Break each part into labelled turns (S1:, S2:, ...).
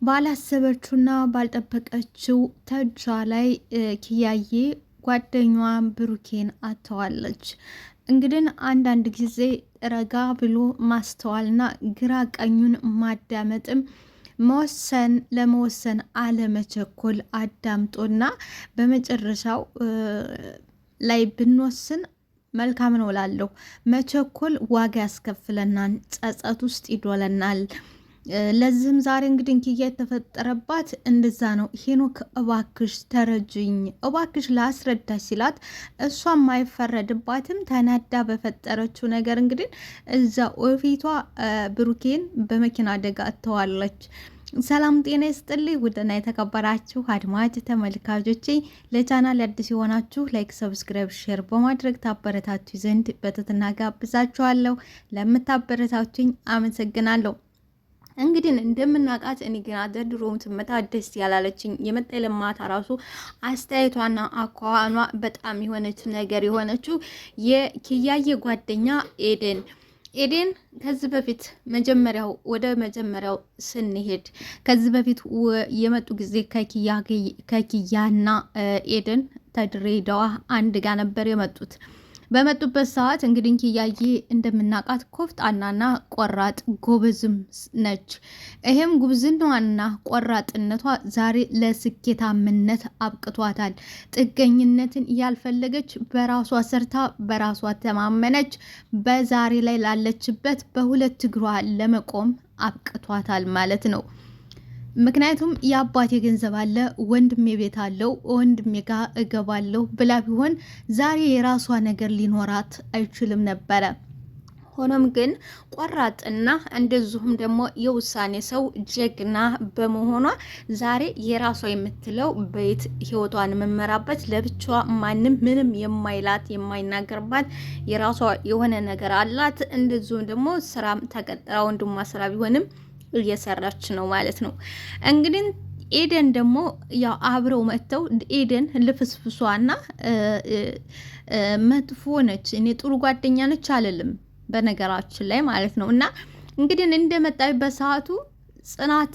S1: ባላሰበችውና ባልጠበቀችው ተጇ ላይ ኪያዬ ጓደኛዋን ብሩኬን አተዋለች። እንግዲህ አንዳንድ ጊዜ ረጋ ብሎ ማስተዋልና ግራ ቀኙን ማዳመጥም ለመወሰን አለመቸኮል አዳምጦና በመጨረሻው ላይ ብንወስን መልካም ነው እላለሁ። መቸኮል ዋጋ ያስከፍለናል፣ ጸጸት ውስጥ ይዶለናል። ለዚህም ዛሬ እንግዲህ ኪያ የተፈጠረባት እንደዛ ነው። ሄኖክ እባክሽ ተረጅኝ፣ እባክሽ ላስረዳሽ ሲላት እሷም አይፈረድባትም። ተናዳ በፈጠረችው ነገር እንግዲህ እዛ ኦፊቷ ብሩኬን በመኪና አደጋ አጥተዋለች። ሰላም ጤና ይስጥልኝ ውድና የተከበራችሁ አድማጭ ተመልካቾቼ፣ ለቻናል አዲስ የሆናችሁ ላይክ፣ ሰብስክራይብ፣ ሼር በማድረግ ታበረታችሁ ዘንድ በትህትና ጋብዛችኋለሁ። ለምታበረታቱኝ አመሰግናለሁ። እንግዲህ እንደምናውቃት እኔ ግን አደድሮም ትመታ ደስ ያላለችኝ የመጣ ለማታ ራሱ አስተያየቷና አኳኋኗ በጣም የሆነች ነገር የሆነችው የኪያዬ ጓደኛ ኤደን ከዚህ በፊት ወደ መጀመሪያው ስንሄድ ከዚህ በፊት የመጡ ጊዜ ከኪያና ኤደን ተድሬዳዋ አንድ ጋር ነበር የመጡት። በመጡበት ሰዓት እንግዲህ ኪያዬ እንደምናውቃት ኮፍጣናና ቆራጥ ጎበዝም ነች። ይሄም ጉብዝናዋና ቆራጥነቷ ዛሬ ለስኬታምነት አብቅቷታል። ጥገኝነትን ያልፈለገች በራሷ ሰርታ በራሷ ተማመነች። በዛሬ ላይ ላለችበት በሁለት እግሯ ለመቆም አብቅቷታል ማለት ነው። ምክንያቱም የአባቴ ገንዘብ አለ፣ ወንድሜ ቤት አለው፣ ወንድሜ ጋር እገባለሁ ብላ ቢሆን ዛሬ የራሷ ነገር ሊኖራት አይችልም ነበረ። ሆኖም ግን ቆራጥና እንደዚሁም ደግሞ የውሳኔ ሰው ጀግና በመሆኗ ዛሬ የራሷ የምትለው ቤት ህይወቷን የምመራበት ለብቻዋ ማንም ምንም የማይላት የማይናገርባት የራሷ የሆነ ነገር አላት። እንደዚሁም ደግሞ ስራም ተቀጥራ ወንድሟ ስራ ቢሆንም እየሰራች ነው ማለት ነው። እንግዲህ ኤደን ደግሞ ያው አብረው መጥተው ኤደን ልፍስፍሷና መጥፎ ነች። እኔ ጥሩ ጓደኛ ነች አልልም በነገራችን ላይ ማለት ነው። እና እንግዲህ እንደመጣች በሰዓቱ ጽናት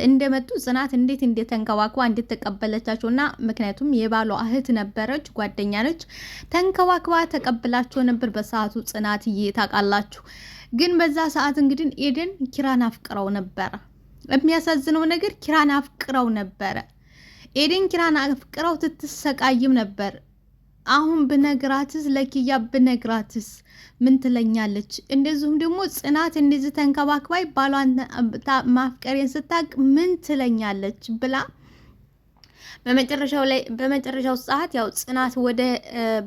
S1: እንደመጡ ጽናት እንዴት እንደተንከባክባ እንደተቀበለቻቸው እና ምክንያቱም የባሏ እህት ነበረች፣ ጓደኛ ነች፣ ተንከባክባ ተቀብላቸው ነበር በሰዓቱ ጽናትዬ ታውቃላችሁ። ግን በዛ ሰዓት እንግዲህ ኤደን ኪራን አፍቅረው ነበረ። የሚያሳዝነው ነገር ኪራን አፍቅረው ነበረ። ኤደን ኪራን አፍቅረው ትትሰቃይም ነበር። አሁን ብነግራትስ ለኪያ ብነግራትስ ምን ትለኛለች? እንደዚሁም ደግሞ ጽናት እንደዚህ ተንከባክባይ ባሏን ማፍቀሬን ስታቅ ምን ትለኛለች ብላ በመጨረሻው ሰዓት ያው ጽናት ወደ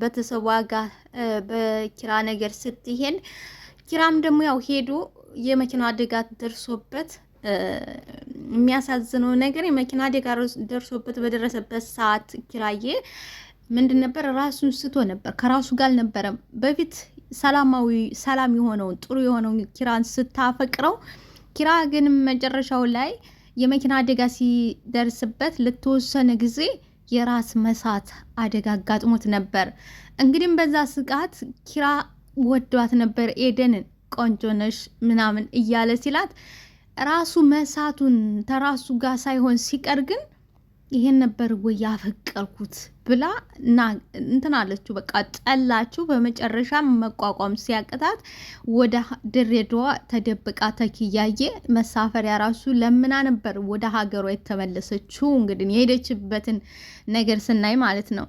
S1: ቤተሰቧ ጋር በኪራ ነገር ስትሄድ ኪራም ደግሞ ያው ሄዶ የመኪና አደጋ ደርሶበት የሚያሳዝነው ነገር የመኪና አደጋ ደርሶበት በደረሰበት ሰዓት ኪራዬ ምንድን ነበር ራሱን ስቶ ነበር። ከራሱ ጋር አልነበረም። በፊት ሰላም የሆነውን ጥሩ የሆነውን ኪራን ስታፈቅረው፣ ኪራ ግን መጨረሻው ላይ የመኪና አደጋ ሲደርስበት ለተወሰነ ጊዜ የራስ መሳት አደጋ አጋጥሞት ነበር። እንግዲህ በዛ ስቃት ኪራ ወዷት ነበር ኤደንን፣ ቆንጆ ነሽ ምናምን እያለ ሲላት ራሱ መሳቱን ተራሱ ጋር ሳይሆን ሲቀር ግን ይሄን ነበር ወይ ያፈቀርኩት ብላ እንትን አለችው። በቃ ጠላችሁ። በመጨረሻ መቋቋም ሲያቅታት ወደ ድሬዳዋ ተደብቃ ተኪያዬ መሳፈሪያ ራሱ ለምና ነበር ወደ ሀገሯ የተመለሰችው። እንግዲህ የሄደችበትን ነገር ስናይ ማለት ነው።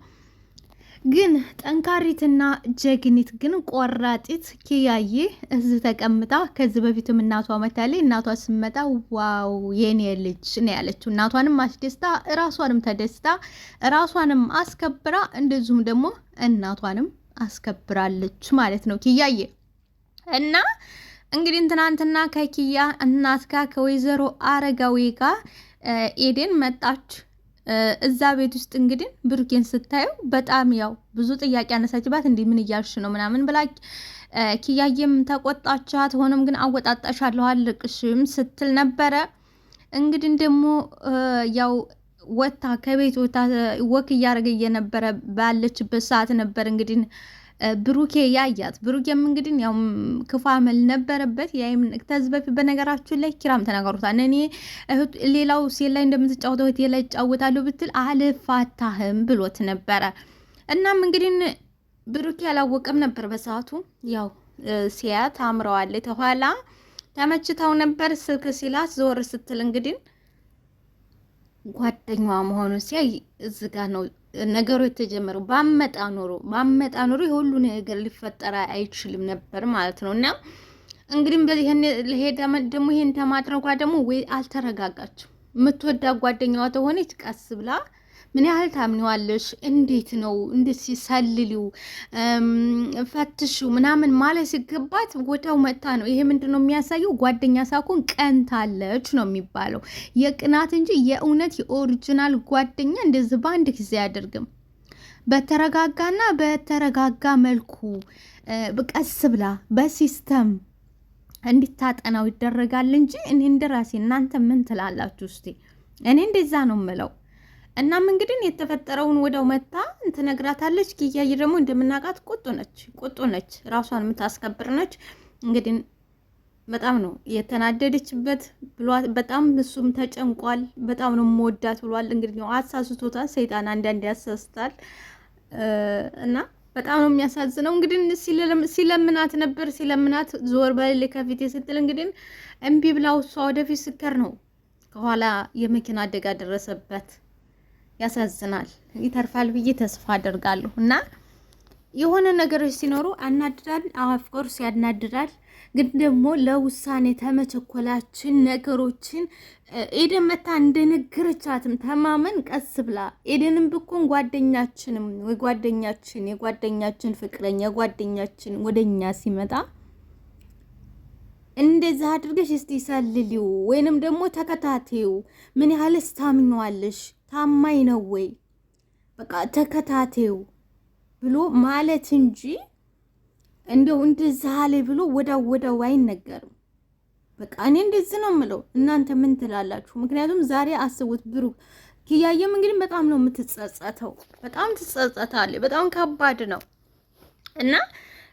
S1: ግን ጠንካሪትና ጀግኒት ግን ቆራጢት ኪያዬ እዚህ ተቀምጣ ከዚህ በፊትም እናቷ መታለች። እናቷ ስመጣ ዋው የኔ ልጅ ነው ያለችው። እናቷንም አስደስታ ራሷንም ተደስታ ራሷንም አስከብራ እንደዚሁም ደግሞ እናቷንም አስከብራለች ማለት ነው ኪያዬ። እና እንግዲህ ትናንትና ከኪያ እናት ጋር ከወይዘሮ አረጋዊ ጋር ኤደን መጣች። እዛ ቤት ውስጥ እንግዲህ ብሩኬን ስታየው በጣም ያው ብዙ ጥያቄ አነሳችባት። እንዲህ ምን እያልሽ ነው ምናምን ብላ ኪያዬም ተቆጣቻት። ሆኖም ግን አወጣጣሻለሁ አልቅሽም ስትል ነበረ። እንግዲህ ደግሞ ያው ወታ ከቤት ወታ ወክ እያደረገ የነበረ ባለችበት ሰዓት ነበር እንግዲህ ብሩኬ ያያት። ብሩኬም እንግዲህ ያው ክፉ አመል ነበረበት። ያይም ከዚህ በፊት በነገራችን ላይ ኪራም ተናገሩታል። እኔ ሌላው ሴት ላይ እንደምትጫወተው እህቴ ላይ እጫወታለሁ ብትል አልፋታህም ብሎት ነበረ። እናም እንግዲህ ብሩኬ ያላወቀም ነበር በሰዓቱ። ያው ሲያት አምረዋለች ተኋላ ተመችታው ነበር። ስልክ ሲላት ዞር ስትል እንግዲህ ጓደኛዋ መሆኑን ሲያይ እዚህ ጋር ነው ነገሩ የተጀመረው። ባመጣ ኖሮ የሁሉ ነገር ሊፈጠር አይችልም ነበር ማለት ነው። እና እንግዲህ በዚህን ለሄዳ ደግሞ ይሄን ተማድረጓ ደግሞ ወይ አልተረጋጋችም። የምትወዳ ጓደኛዋ ተሆነች ቀስ ብላ ምን ያህል ታምኒዋለሽ? እንዴት ነው እንዴት ሲሰልሊው ፈትሹ ምናምን ማለት ሲገባት ወዳው መጣ ነው። ይሄ ምንድነው የሚያሳየው? ጓደኛ ሳይሆን ቀንታለች ነው የሚባለው። የቅናት እንጂ የእውነት የኦሪጂናል ጓደኛ እንደዚህ በአንድ ጊዜ አያደርግም። በተረጋጋና በተረጋጋ መልኩ ቀስ ብላ በሲስተም እንድታጠናው ይደረጋል እንጂ እኔ እንደራሴ እናንተ ምን ትላላችሁ? እስቲ እኔ እንደዛ ነው የምለው። እናም እንግዲህ የተፈጠረውን ወደው መታ ትነግራታለች። ኪያዬ ደግሞ እንደምናውቃት ቁጡ ነች፣ ራሷን የምታስከብር ነች። እንግዲህ በጣም ነው የተናደደችበት ብሏት፣ በጣም እሱም ተጨንቋል። በጣም ነው የምወዳት ብሏል። እንግዲህ ነው አሳስቶታል። ሰይጣን አንዳንድ ያሳስታል እና በጣም ነው የሚያሳዝነው። እንግዲህ ሲለምናት ነበር፣ ሲለምናት ዞር በል ከፊቴ ስትል እንግዲህ እምቢ ብላው እሷ ወደፊት ስከር ነው ከኋላ የመኪና አደጋ ደረሰበት። ያሳዝናል። ይተርፋል ብዬ ተስፋ አደርጋለሁ። እና የሆነ ነገሮች ሲኖሩ አናድዳል። አፍቆርስ ያናድዳል። ግን ደግሞ ለውሳኔ ተመቸኮላችን ነገሮችን ኤደን መታ እንደነገረቻትም ተማመን ቀስ ብላ ኤደንም ብኮን ጓደኛችንም የጓደኛችን ፍቅረኛ ጓደኛችን ወደኛ ሲመጣ እንደዛ አድርገሽ እስቲ ሰልሊው ወይንም ደግሞ ተከታቴው ምን ያህልስ ታምኛዋለሽ? ታማኝ ነው ወይ? በቃ ተከታቴው ብሎ ማለት እንጂ እንደው እንደዛ አለ ብሎ ወዳው አይነገርም። በቃ እኔ እንደዚህ ነው የምለው። እናንተ ምን ትላላችሁ? ምክንያቱም ዛሬ አስቡት ብሩክ ኪያየም እንግዲህ በጣም ነው የምትጸጸተው። በጣም ትጸጸታለች። በጣም ከባድ ነው። እና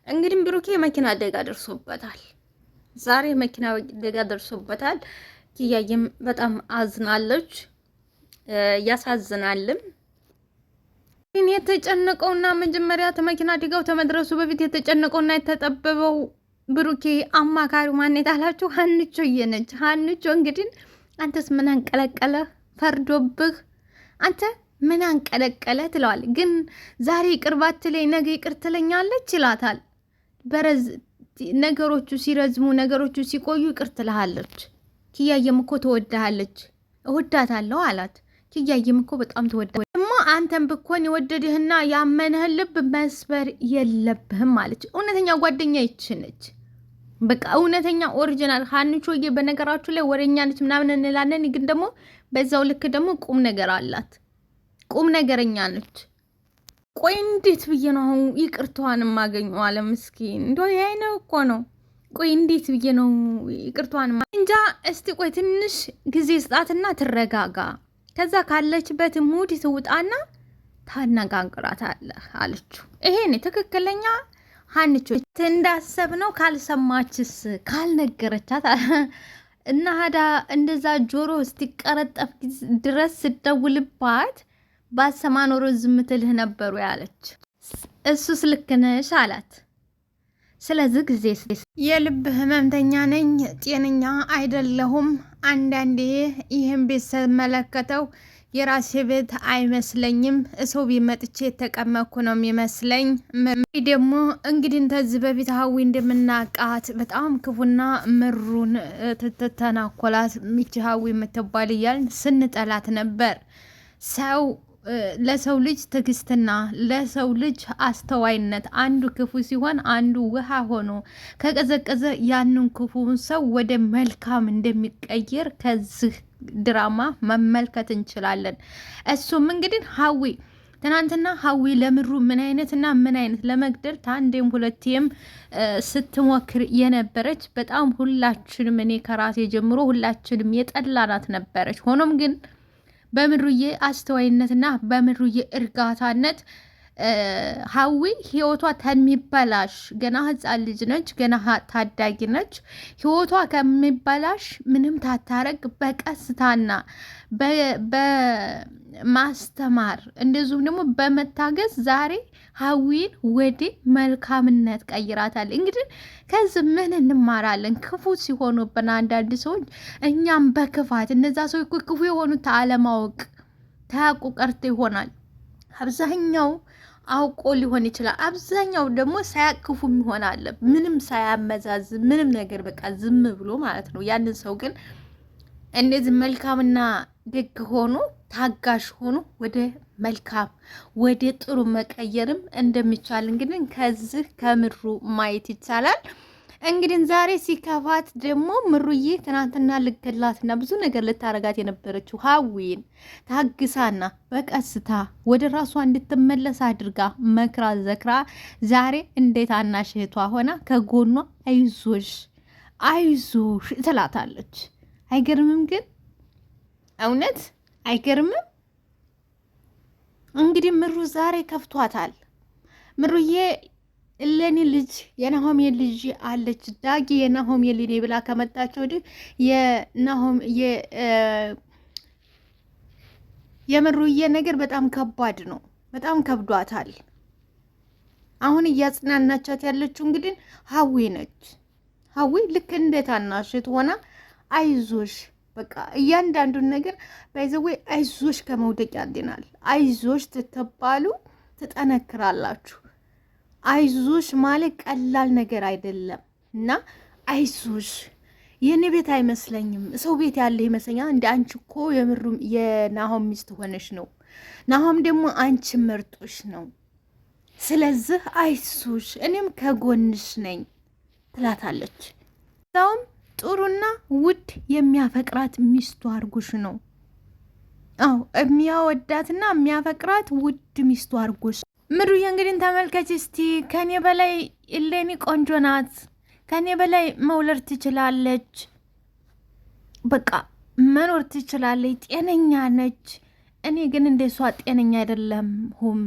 S1: እንግዲህ ብሩክ መኪና አደጋ ደርሶበታል። ዛሬ መኪና አደጋ ደርሶበታል። ኪያየም በጣም አዝናለች። ያሳዝናልም። ግን የተጨነቀውና መጀመሪያ መኪና አደጋው ተመድረሱ በፊት የተጨነቀውና የተጠበበው ብሩኬ አማካሪው ማን የታላችሁ? ሀንቾ ነች። ሀንቾ እንግዲህ አንተስ ምን አንቀለቀለ? ፈርዶብህ አንተ ምን አንቀለቀለ ትለዋል። ግን ዛሬ ይቅር ባትለኝ ነገ ይቅር ትለኛለች ይላታል። ነገሮቹ ሲረዝሙ ነገሮቹ ሲቆዩ ይቅር ትልሃለች። ኪያየም እኮ ትወድሃለች፣ እወዳታለሁ አላት። ኪያየም እኮ በጣም ትወዳ ደግሞ አንተም ብኮን የወደድህና ያመነህን ልብ መስበር የለብህም አለች። እውነተኛ ጓደኛ ይችነች። በቃ እውነተኛ ኦሪጂናል ሀንቾዬ። በነገራችሁ ላይ ወሬኛ ነች ምናምን እንላለን፣ ግን ደግሞ በዛው ልክ ደግሞ ቁም ነገር አላት። ቁም ነገረኛ ነች። ቆይ እንዴት ብዬ ነው አሁን ይቅርታዋን የማገኘው? አለ ምስኪን። እንደው ያይነው እኮ ነው። ቆይ እንዴት ብዬ ነው ይቅርታዋን እንጃ። እስቲ ቆይ ትንሽ ጊዜ ስጣትና ትረጋጋ። ከዛ ካለችበት ሙድ ትውጣና ታነጋግራታለህ አለችው። ይሄኔ ትክክለኛ ሀንቾ እንዳሰብነው ካልሰማችስ ካልነገረቻት እና ሀዳ እንደዛ ጆሮ እስቲቀረጠፍ ድረስ ስደውልባት ባሰማ ኖሮ ዝም ትልህ ነበሩ ያለች። እሱስ ልክ ነሽ አላት። ስለዚህ ጊዜ የልብ ህመምተኛ ነኝ፣ ጤነኛ አይደለሁም። አንዳንዴ ይህን ቤት ስመለከተው የራሴ ቤት አይመስለኝም። ሰው ቤት መጥቼ የተቀመጥኩ ነው የሚመስለኝ። ደግሞ እንግዲህ ተዚህ በፊት ሀዊ እንደምናቃት በጣም ክፉና ምሩን ትተናኮላት ሚቺ ሀዊ የምትባል እያልን ስንጠላት ነበር። ሰው ለሰው ልጅ ትዕግስትና ለሰው ልጅ አስተዋይነት አንዱ ክፉ ሲሆን አንዱ ውሃ ሆኖ ከቀዘቀዘ ያንን ክፉን ሰው ወደ መልካም እንደሚቀየር ከዚህ ድራማ መመልከት እንችላለን። እሱም እንግዲህ ሀዊ ትናንትና ሀዊ ለምሩ ምን አይነትና ምን አይነት ለመግደል ታንዴም ሁለቴም ስትሞክር የነበረች በጣም ሁላችንም እኔ ከራሴ ጀምሮ ሁላችንም የጠላናት ነበረች። ሆኖም ግን በምሩዬ አስተዋይነትና በምሩዬ እርጋታነት ሀዊ ህይወቷ ከሚበላሽ ገና ህፃን ልጅ ነች፣ ገና ታዳጊ ነች። ህይወቷ ከሚበላሽ ምንም ታታረግ በቀስታና በማስተማር እንደዚሁም ደግሞ በመታገዝ ዛሬ ሀዊን ወደ መልካምነት ቀይራታል። እንግዲህ ከዚህ ምን እንማራለን? ክፉ ሲሆኑብን አንዳንድ ሰዎች እኛም በክፋት እነዛ ሰዎች ክፉ የሆኑት አለማወቅ ታያቁ ቀርቶ ይሆናል። አብዛኛው አውቆ ሊሆን ይችላል። አብዛኛው ደግሞ ሳያክፉ የሚሆን አለ፣ ምንም ሳያመዛዝን ምንም ነገር በቃ ዝም ብሎ ማለት ነው። ያንን ሰው ግን እንደዚህ መልካምና ደግ ሆኖ ታጋሽ ሆኖ ወደ መልካም ወደ ጥሩ መቀየርም እንደሚቻል እንግዲህ ከዚህ ከምሩ ማየት ይቻላል። እንግዲህ ዛሬ ሲከፋት ደግሞ ምሩዬ ትናንትና ልገላትና ብዙ ነገር ልታረጋት የነበረችው ሀዊን ታግሳና በቀስታ ወደ ራሷ እንድትመለስ አድርጋ መክራ ዘክራ ዛሬ እንዴት አናሽ እህቷ ሆና ከጎኗ አይዞሽ አይዞሽ ትላታለች። አይገርምም? ግን እውነት አይገርምም? እንግዲህ ምሩ ዛሬ ከፍቷታል። ምሩዬ እለኔ ልጅ የናሆም ልጅ አለች ዳጊ የናሆም ልጅ ብላ ከመጣች ወዲህ የምሩዬ ነገር በጣም ከባድ ነው። በጣም ከብዷታል። አሁን እያጽናናቻት ያለችው እንግዲህ ሀዊ ነች። ሀዊ ልክ እንደ ታናሽት ሆና አይዞሽ በቃ እያንዳንዱን ነገር ባይዘዌ አይዞሽ ከመውደቅ ያድናል። አይዞሽ ትተባሉ ትጠነክራላችሁ። አይዞሽ ማለት ቀላል ነገር አይደለም እና አይዞሽ የኔ ቤት አይመስለኝም ሰው ቤት ያለ ይመስለኛል። እንደ አንቺ እኮ የምሩም የናሆም ሚስት ሆነሽ ነው፣ ናሆም ደግሞ አንቺ መርጦሽ ነው። ስለዚህ አይዞሽ እኔም ከጎንሽ ነኝ ትላታለች። ሰውም ጥሩና ውድ የሚያፈቅራት ሚስቱ አርጎሽ ነው። አዎ የሚያወዳትና የሚያፈቅራት ውድ ሚስቱ አርጎሽ። ምሩዬ እንግዲህ ተመልከች እስቲ፣ ከኔ በላይ እሌኒ ቆንጆ ናት፣ ከኔ በላይ መውለድ ትችላለች፣ በቃ መኖር ትችላለች፣ ጤነኛ ነች። እኔ ግን እንደ እሷ ጤነኛ አይደለሁም።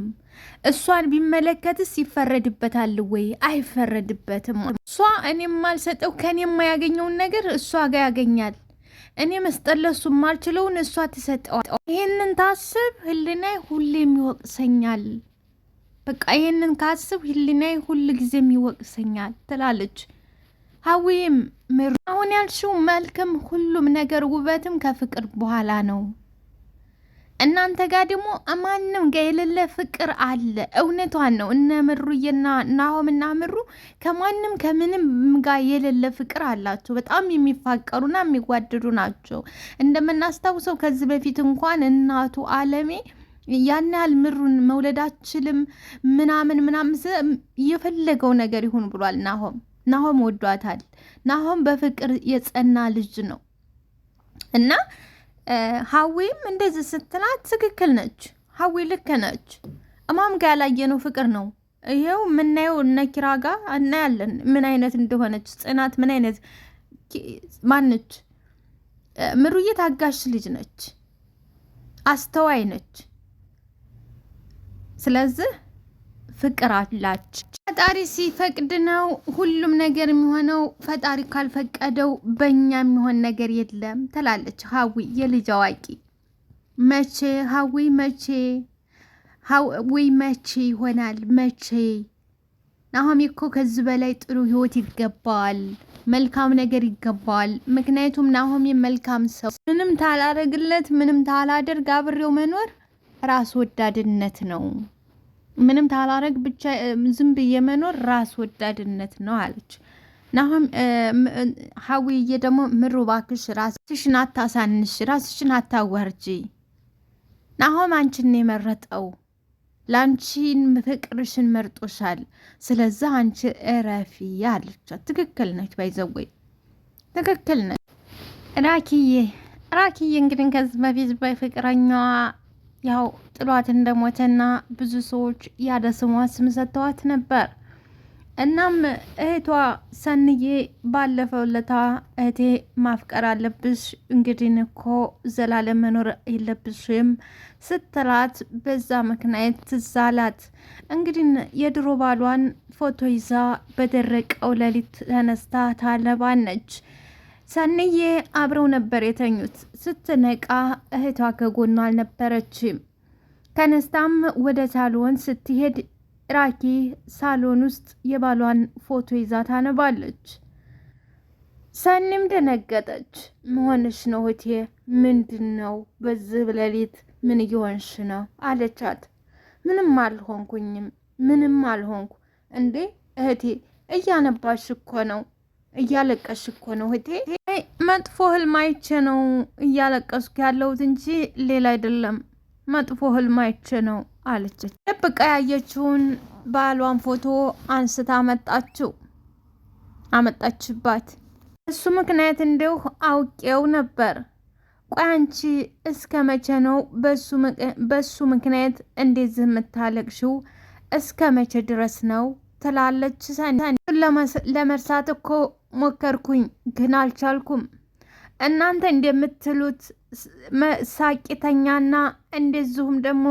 S1: እሷን ቢመለከትስ ይፈረድበታል ወይ? አይፈረድበትም። እሷ እኔ የማልሰጠው ከኔ የማያገኘውን ነገር እሷ ጋር ያገኛል። እኔ መስጠት ለሱ የማልችለውን እሷ ትሰጠዋል። ይህንን ታስብ ህሊናዬ ሁሌም ይወቅሰኛል። በቃ ይህንን ካስብ ህሊናዬ ሁል ጊዜም ይወቅሰኛል ትላለች ሀዊም። ምሩ አሁን ያልሽው መልክም ሁሉም ነገር ውበትም ከፍቅር በኋላ ነው። እናንተ ጋር ደግሞ ማንም ጋር የሌለ ፍቅር አለ። እውነቷን ነው። እነ ምሩዬና ናሆምና ምሩ ከማንም ከምንም ጋር የሌለ ፍቅር አላቸው። በጣም የሚፋቀሩና የሚጓደዱ ናቸው። እንደምናስታውሰው ከዚህ በፊት እንኳን እናቱ አለሜ ያን ያህል ምሩን መውለድ አችልም ምናምን የፈለገው ነገር ይሁን ብሏል። ናሆም ወዷታል። ናሆም በፍቅር የጸና ልጅ ነው እና ሀዊም እንደዚህ ስትላት ትክክል ነች። ሀዊ ልክ ነች። እማም ጋር ያላየነው ፍቅር ነው። ይኸው የምናየው እነ ኪራ ጋር እናያለን ምን አይነት እንደሆነች። ጽናት ምን አይነት ማነች? ምሩዬ ታጋሽ ልጅ ነች፣ አስተዋይ ነች። ስለዚህ ፍቅር አላች። ፈጣሪ ሲፈቅድ ነው ሁሉም ነገር የሚሆነው። ፈጣሪ ካልፈቀደው በእኛ የሚሆን ነገር የለም ትላለች ሀዊ የልጅ አዋቂ። መቼ ሀዊ መቼ ይሆናል? መቼ ናሆም እኮ ከዚህ በላይ ጥሩ ህይወት ይገባዋል፣ መልካም ነገር ይገባዋል። ምክንያቱም ናሆም መልካም ሰው፣ ምንም ታላረግለት ምንም ታላደርግ አብሬው መኖር ራስ ወዳድነት ነው። ምንም ታላረግ ብቻ ዝም ብዬ መኖር ራስ ወዳድነት ነው አለች። ናሆም ሀዊዬ ደግሞ ምሩ እባክሽ ራስሽን አታሳንሽ፣ ራስሽን አታዋርጂ። ናሆም አንቺን የመረጠው ለአንቺን ፍቅርሽን መርጦሻል። ስለዚህ አንቺ እረፊ አለቻት። ትክክል ነች። ባይዘወይ ትክክል ነች። ራኪዬ እንግዲህ ከዚህ በፊት በፍቅረኛዋ ያው ጥሏት እንደሞተና ብዙ ሰዎች ያለ ስሟ ስም ሰጥተዋት ነበር። እናም እህቷ ሰንዬ ባለፈው ለታ እህቴ ማፍቀር አለብሽ እንግዲህ እኮ ዘላለም መኖር የለብሽም ስትላት በዛ ምክንያት ትዝ አላት። እንግዲህ የድሮ ባሏን ፎቶ ይዛ በደረቀው ሌሊት ተነስታ ታነባነች። ሰንዬ አብረው ነበር የተኙት። ስትነቃ እህቷ ከጎኗ አልነበረችም። ተነስታም ወደ ሳሎን ስትሄድ ራኪ ሳሎን ውስጥ የባሏን ፎቶ ይዛ ታነባለች። ሰኒም ደነገጠች። መሆንሽ ነው እህቴ? ምንድን ነው በዚህ ሌሊት ምን እየሆንሽ ነው አለቻት። ምንም አልሆንኩኝም፣ ምንም አልሆንኩ። እንዴ እህቴ እያነባሽ እኮ ነው፣ እያለቀሽ እኮ ነው እህቴ። መጥፎ ህልም አይቼ ነው እያለቀስኩ ያለሁት እንጂ ሌላ አይደለም፣ መጥፎ ህልም አይቼ ነው አለች። ደብቃ ያየችውን ባሏን ፎቶ አንስታ አመጣችባት። እሱ ምክንያት እንደው አውቄው ነበር። ቆይ አንቺ እስከ መቼ ነው በሱ ምክንያት እንደዚህ የምታለቅሽው? እስከ መቼ ድረስ ነው ትላለች ሰኒ። ለመርሳት እኮ ሞከርኩኝ ግን አልቻልኩም። እናንተ እንደምትሉት ሳቂተኛና እንደዚሁም ደግሞ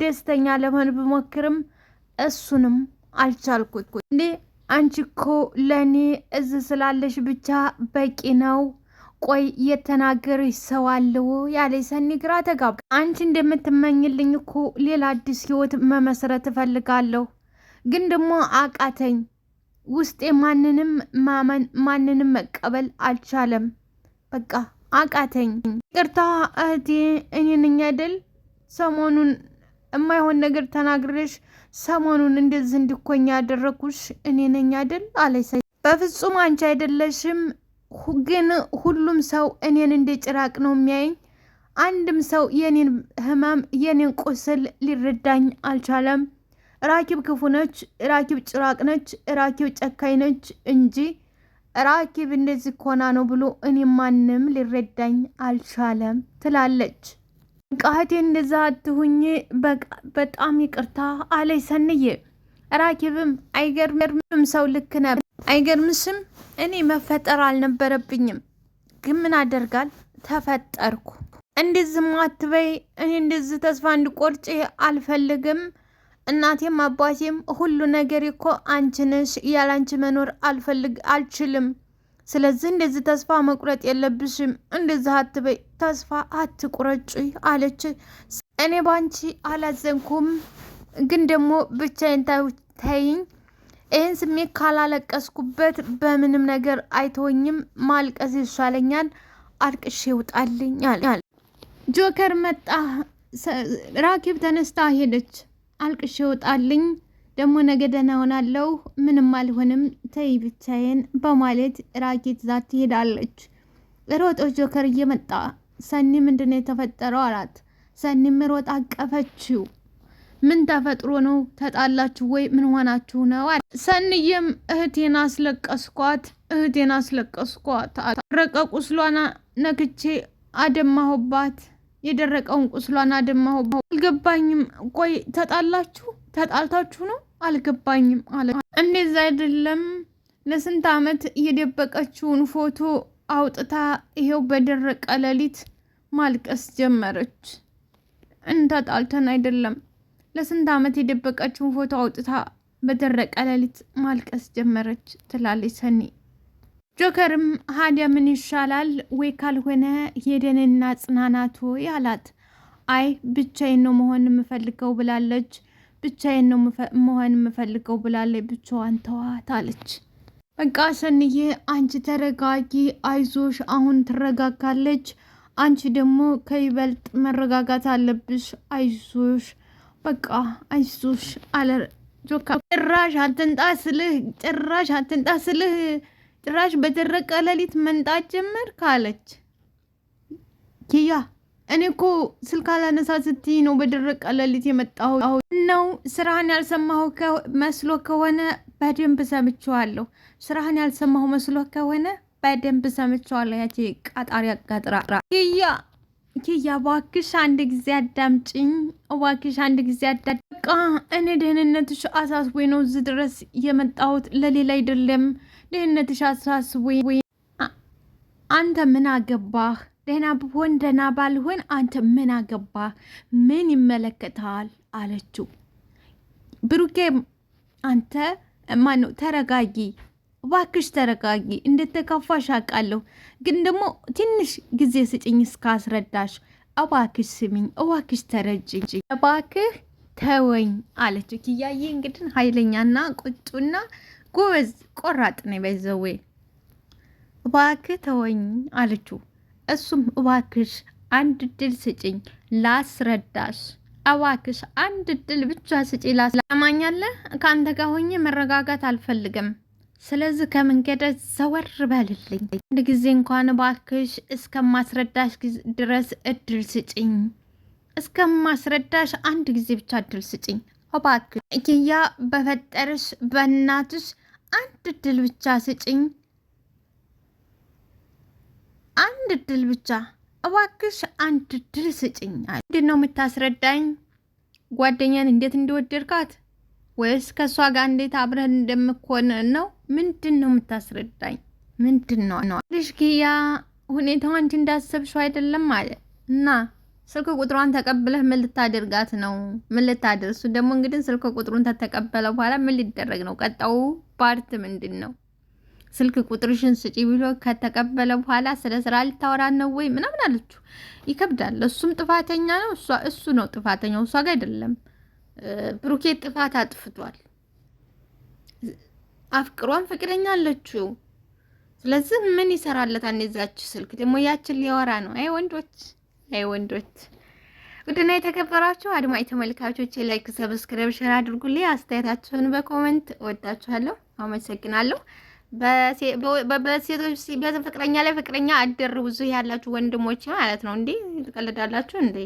S1: ደስተኛ ለመሆን ብሞክርም እሱንም አልቻልኩት። እንዴ አንቺ እኮ ለእኔ እዚህ ስላለሽ ብቻ በቂ ነው። ቆይ የተናገረሽ ሰው አለው ያለ ሰኒ ግራ ተጋባ። አንቺ እንደምትመኝልኝ እኮ ሌላ አዲስ ህይወት መመስረት እፈልጋለሁ፣ ግን ደግሞ አቃተኝ። ውስጤ ማንንም ማመን ማንንም መቀበል አልቻለም። በቃ አቃተኝ። ይቅርታ እህቴ፣ እኔ ነኝ አይደል ሰሞኑን የማይሆን ነገር ተናግረሽ ሰሞኑን እንደዚህ እንድኮኛ ያደረኩሽ እኔ ነኝ አይደል አለች። በፍጹም አንቺ አይደለሽም፣ ግን ሁሉም ሰው እኔን እንደ ጭራቅ ነው የሚያየኝ። አንድም ሰው የኔን ህመም የኔን ቁስል ሊረዳኝ አልቻለም። ራኪብ ክፉ ነች፣ ራኪብ ጭራቅ ነች፣ ራኪብ ጨካኝ ነች እንጂ ራኪብ እንደዚህ ኮና ነው ብሎ እኔ ማንም ሊረዳኝ አልቻለም ትላለች። ቃቴ እንደዛ አትሁኝ፣ በጣም ይቅርታ አለች ሰንዬ። ራኪብም አይገርምም ሰው ልክ ነበር፣ አይገርምሽም? እኔ መፈጠር አልነበረብኝም፣ ግን ምን አደርጋል ተፈጠርኩ። እንደዚህ አትበይ፣ እኔ እንደዚህ ተስፋ እንድቆርጭ አልፈልግም። እናቴም አባቴም ሁሉ ነገር እኮ አንቺ ነሽ፣ ያላንቺ መኖር አልችልም። ስለዚህ እንደዚህ ተስፋ መቁረጥ የለብሽም፣ እንደዚህ አትበይ፣ ተስፋ አትቁረጭ አለች። እኔ ባንቺ አላዘንኩም፣ ግን ደግሞ ብቻዬን ታይኝ። ይህን ስሜት ካላለቀስኩበት በምንም ነገር አይተወኝም፣ ማልቀስ ይሻለኛል፣ አልቅሽ ይውጣልኝ አለ። ጆከር መጣ። ራኪብ ተነስታ ሄደች። አልቅሽ ይውጣልኝ፣ ደግሞ ነገ ደህና ሆናለሁ፣ ምንም አልሆንም፣ ተይ ብቻዬን በማለት ራኪት ዛት ትሄዳለች። ሮጦ ጆከር እየመጣ ሰኒ ምንድነው የተፈጠረው አላት። ሰኒም ሮጣ አቀፈችው። ምን ተፈጥሮ ነው? ተጣላችሁ ወይ? ምን ሆናችሁ ነው? ሰኒዬም እህቴን አስለቀስኳት፣ ደረቀ ቁስሏን ነክቼ አደማሁባት፣ የደረቀውን ቁስሏን አደማሁባት። አልገባኝም። ቆይ ተጣልታችሁ ነው? አልገባኝም አለ። እንደዛ አይደለም፣ ለስንት ዓመት የደበቀችውን ፎቶ አውጥታ ይሄው በደረቀ ሌሊት ማልቀስ ጀመረች። እንተጣልተን አይደለም፣ ለስንት ዓመት የደበቀችውን ፎቶ አውጥታ በደረቀ ሌሊት ማልቀስ ጀመረች ትላለች ሰኒ። ጆከርም ሀዲያ ምን ይሻላል ወይ ካልሆነ ሄደንና ጽናናቱ ያላት። አይ ብቻዬን ነው መሆን የምፈልገው ብላለች፣ ብቻዬን ነው መሆን የምፈልገው ብላለች፣ ብቻዋን ተዋት አለች። በቃ ሰኒዬ አንቺ ተረጋጊ፣ አይዞሽ፣ አሁን ትረጋጋለች። አንቺ ደግሞ ከይበልጥ መረጋጋት አለብሽ፣ አይዞሽ፣ በቃ አይዞሽ አለ ጆከር። ጭራሽ አትንጣ ስልህ ጭራሽ በደረቀ ሌሊት መንጣት ጀመርክ አለች። ኪያ እኔ እኮ ስልክ አላነሳ ስትይ ነው በደረቀ ሌሊት የመጣሁ ነው። ስራህን ያልሰማሁ መስሎ ከሆነ በደንብ ሰምቼዋለሁ። ስራህን ያልሰማሁ መስሎ ከሆነ በደንብ ሰምቼዋለሁ። ያቺ ቃጣሪ አጋጥራ ኪያ ኪያ እባክሽ አንድ ጊዜ አዳምጪኝ፣ እባክሽ አንድ ጊዜ በቃ እኔ ደህንነትሽ አሳስቦኝ ነው እዚህ ድረስ የመጣሁት፣ ለሌላ አይደለም። ደህንነትሽ አሳስቦኝ። አንተ ምን አገባህ? ደህና ብሆን ደህና ባልሆን አንተ ምን አገባህ? ምን ይመለከታል? አለችው። ብሩኬ አንተ ማነው? ተረጋጊ እባክሽ ተረጋጊ። እንደተከፋሽ አውቃለሁ፣ ግን ደግሞ ትንሽ ጊዜ ስጭኝ እስካስረዳሽ። እባክሽ ስሚኝ፣ እባክሽ ተረጅኝ፣ እባክህ ተወኝ አለችው። ኪያዬ እንግዲህ ኃይለኛና ቁጡና ጎበዝ ቆራጥ ነው በዘዌ። እባክህ ተወኝ አለችው። እሱም እባክሽ አንድ እድል ስጭኝ ላስረዳሽ፣ እባክሽ አንድ እድል ብቻ ስጪ ላስማኛለህ። ከአንተ ጋር ሆኜ መረጋጋት አልፈልግም። ስለዚህ ከመንገድ ዘወር በልልኝ። አንድ ጊዜ እንኳን እባክሽ እስከማስረዳሽ ድረስ እድል ስጭኝ። እስከማስረዳሽ አንድ ጊዜ ብቻ እድል ስጭኝ እባክሽ። ኪያ በፈጠርሽ በእናትሽ አንድ እድል ብቻ ስጭኝ። አንድ እድል ብቻ እባክሽ አንድ እድል ስጭኝ። ምንድን ነው የምታስረዳኝ? ጓደኛን እንዴት እንደወደድካት ወይስ ከእሷ ጋር እንዴት አብረን እንደምኮን ነው? ምንድን ነው የምታስረዳኝ? ምንድን ነው ልጅ ኪያ ሁኔታው አንቺ እንዳሰብሽው አይደለም አለ እና ስልክ ቁጥሯን ተቀብለህ ምን ልታደርጋት ነው? ምን ልታደርሱ ደግሞ እንግዲህ ስልክ ቁጥሩን ተተቀበለ በኋላ ምን ሊደረግ ነው? ቀጣው ፓርት ምንድን ነው? ስልክ ቁጥርሽን ስጪ ብሎ ከተቀበለ በኋላ ስለ ስራ ልታወራ ነው ወይ ምናምን አለችው። ይከብዳል። እሱም ጥፋተኛ ነው፣ እሱ ነው ጥፋተኛው፣ እሷ ጋር አይደለም። ብሩኬ ጥፋት አጥፍቷል። አፍቅሯን ፍቅረኛ አለችው። ስለዚህ ምን ይሰራለታል? እዛች ስልክ ደግሞ ያችን ሊያወራ ነው። አይ ወንዶች፣ አይ ወንዶች። ውድና የተከበራችሁ አድማጭ ተመልካቾች ላይክ፣ ሰብስክራይብ፣ ሼር አድርጉልኝ። አስተያየታችሁን በኮሜንት ወዳችኋለሁ። አመሰግናለሁ። በሴቶች በፍቅረኛ ላይ ፍቅረኛ አደርቡ ያላችሁ ወንድሞች ማለት ነው እንዴ? ትቀልዳላችሁ እንዴ?